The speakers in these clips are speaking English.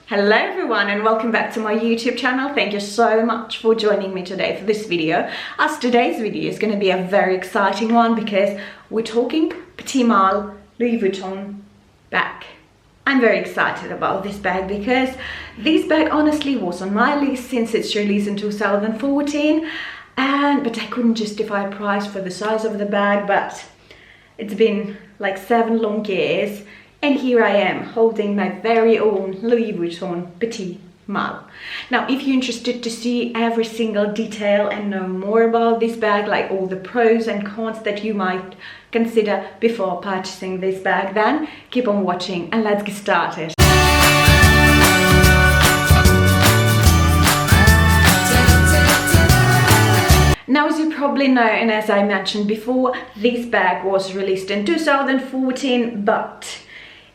Hello everyone and welcome back to my YouTube channel. Thank you so much for joining me today for this video. As today's video is going to be a very exciting one because we're talking Petite Malle Louis Vuitton bag. I'm very excited about this bag because this bag honestly was on my list since its release in 2014, but I couldn't justify a price for the size of the bag, but it's been like 7 long years. And here I am holding my very own Louis Vuitton Petite Malle. Now, if you're interested to see every single detail and know more about this bag, like all the pros and cons that you might consider before purchasing this bag, then keep on watching and let's get started. Now, as you probably know, and as I mentioned before, this bag was released in 2014, but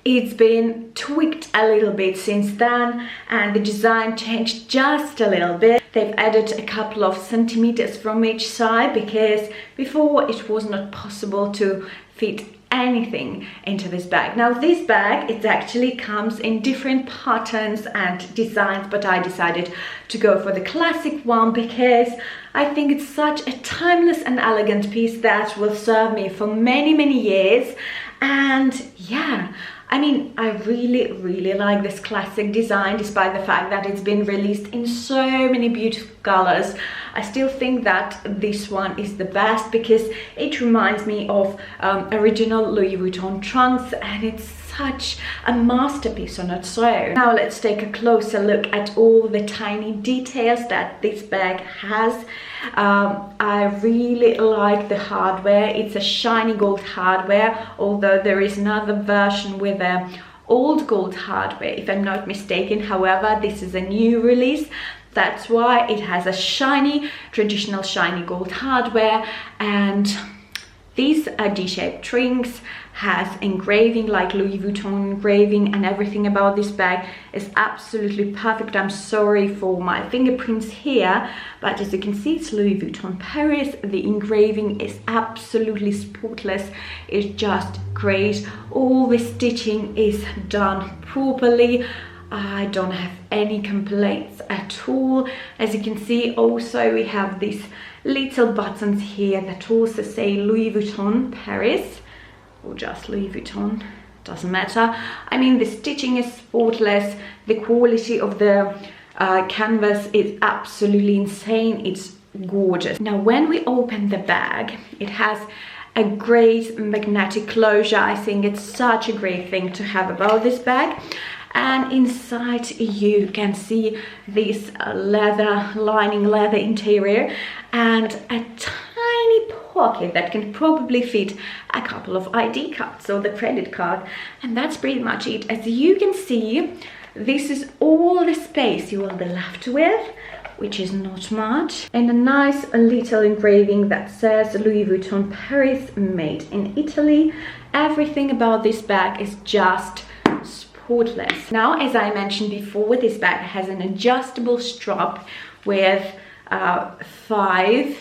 it's been tweaked a little bit since then and the design changed just a little bit. They've added a couple of centimeters from each side because before it was not possible to fit anything into this bag. Now this bag, it actually comes in different patterns and designs, but I decided to go for the classic one because I think it's such a timeless and elegant piece that will serve me for many years. And yeah, I mean, I really like this classic design, despite the fact that it's been released in so many beautiful colors. I still think that this one is the best because it reminds me of original Louis Vuitton trunks, and it's such a masterpiece on its own. Now let's take a closer look at all the tiny details that this bag has. I really like the hardware. It's a shiny gold hardware, although there is another version with a old gold hardware, if I'm not mistaken. However, this is a new release. That's why it has a shiny, traditional shiny gold hardware, and these D-shaped rings has engraving like Louis Vuitton engraving, and everything about this bag is absolutely perfect. I'm sorry for my fingerprints here, but as you can see, it's Louis Vuitton Paris. The engraving is absolutely spotless. It's just great. All the stitching is done properly. I don't have any complaints at all. As you can see, also we have these little buttons here that also say Louis Vuitton Paris, or just Louis Vuitton, doesn't matter. I mean, the stitching is spotless. The quality of the canvas is absolutely insane. It's gorgeous. Now, when we open the bag, it has a great magnetic closure. I think it's such a great thing to have about this bag. And inside you can see this leather lining, leather interior, and a tiny pocket that can probably fit a couple of ID cards or the credit card, and that's pretty much it. As you can see, this is all the space you will be left with, which is not much, and a nice little engraving that says Louis Vuitton Paris, made in Italy. Everything about this bag is just spotless. Now, as I mentioned before, this bag has an adjustable strap with 5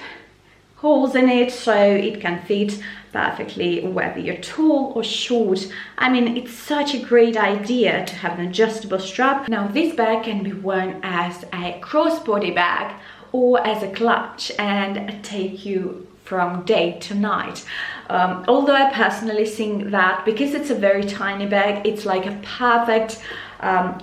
holes in it, so it can fit perfectly whether you're tall or short. I mean, it's such a great idea to have an adjustable strap. Now, this bag can be worn as a crossbody bag or as a clutch and take you from day to night. Although I personally think that because it's a very tiny bag, it's like a perfect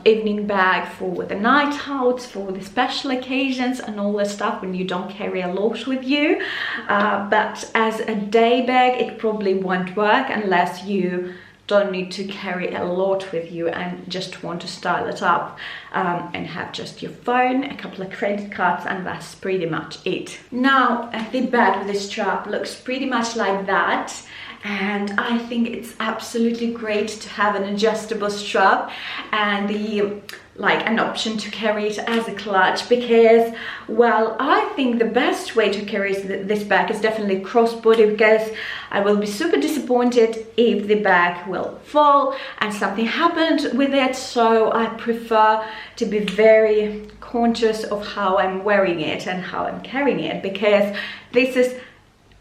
evening bag for the night outs, for the special occasions and all the stuff when you don't carry a lot with you. But as a day bag, it probably won't work unless you don't need to carry a lot with you and just want to style it up and have just your phone, a couple of credit cards, and that's pretty much it. Now, the bag with the strap looks pretty much like that, and I think it's absolutely great to have an adjustable strap and an option to carry it as a clutch, because, well, I think the best way to carry this bag is definitely crossbody, because I will be super disappointed if the bag will fall and something happened with it. So I prefer to be very conscious of how I'm wearing it and how I'm carrying it, because this is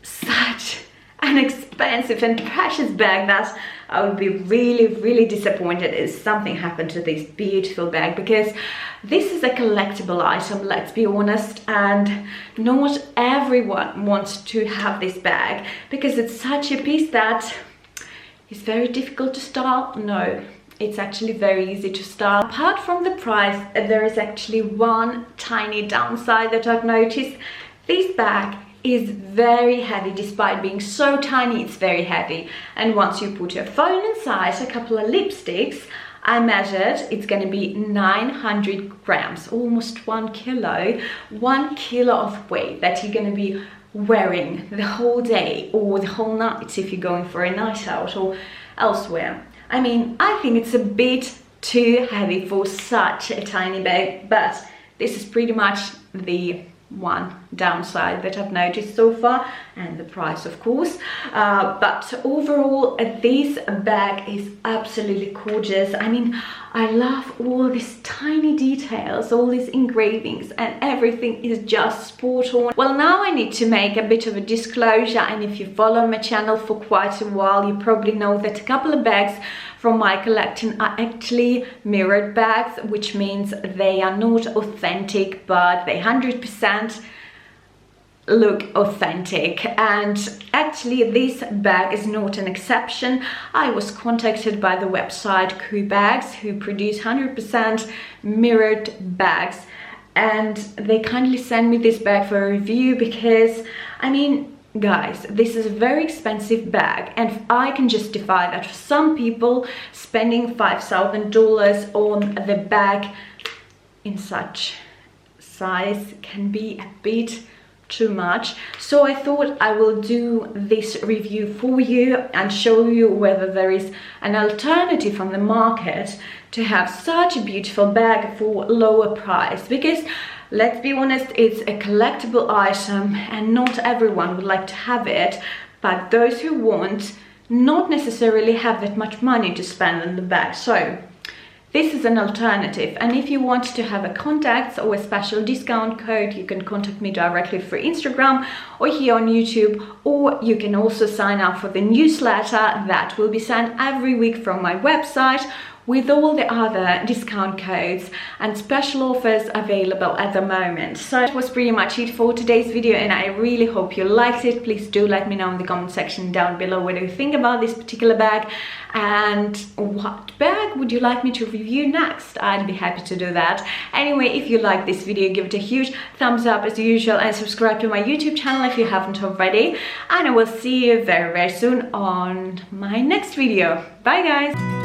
such an expensive and precious bag that I would be really disappointed if something happened to this beautiful bag, because this is a collectible item, let's be honest, and not everyone wants to have this bag because it's such a piece that is very difficult to style. No, it's actually very easy to style. Apart from the price, there is actually one tiny downside that I've noticed. This bag is very heavy. Despite being so tiny, it's very heavy. And once you put your phone inside, a couple of lipsticks, I measured, it's going to be 900 grams, almost 1 kilo. 1 kilo of weight that you're going to be wearing the whole day or the whole night if you're going for a night out or elsewhere. I mean, I think it's a bit too heavy for such a tiny bag, but this is pretty much the one downside that I've noticed so far, and the price, of course. But overall, this bag is absolutely gorgeous. I mean, I love all these tiny details, all these engravings, and everything is just spot on. Well, now I need to make a bit of a disclosure, and if you follow my channel for quite a while, you probably know that a couple of bags from my collection are actually mirrored bags, which means they are not authentic, but they 100% look authentic. And actually this bag is not an exception. I was contacted by the website Cool Bags, who produce 100% mirrored bags, and they kindly sent me this bag for a review because, I mean, guys, this is a very expensive bag, and I can justify that for some people spending $5,000 on the bag in such size can be a bit too much. So I thought I will do this review for you and show you whether there is an alternative on the market to have such a beautiful bag for lower price, because let's be honest, it's a collectible item and not everyone would like to have it, but those who want not necessarily have that much money to spend on the bag. So this is an alternative, and if you want to have a contact or a special discount code, you can contact me directly through Instagram or here on YouTube, or you can also sign up for the newsletter that will be sent every week from my website, with all the other discount codes and special offers available at the moment. So that was pretty much it for today's video, and I really hope you liked it. Please do let me know in the comment section down below what you think about this particular bag, and what bag would you like me to review next. I'd be happy to do that. Anyway, if you like this video, give it a huge thumbs up as usual, and subscribe to my YouTube channel if you haven't already, and I will see you very soon on my next video. Bye guys!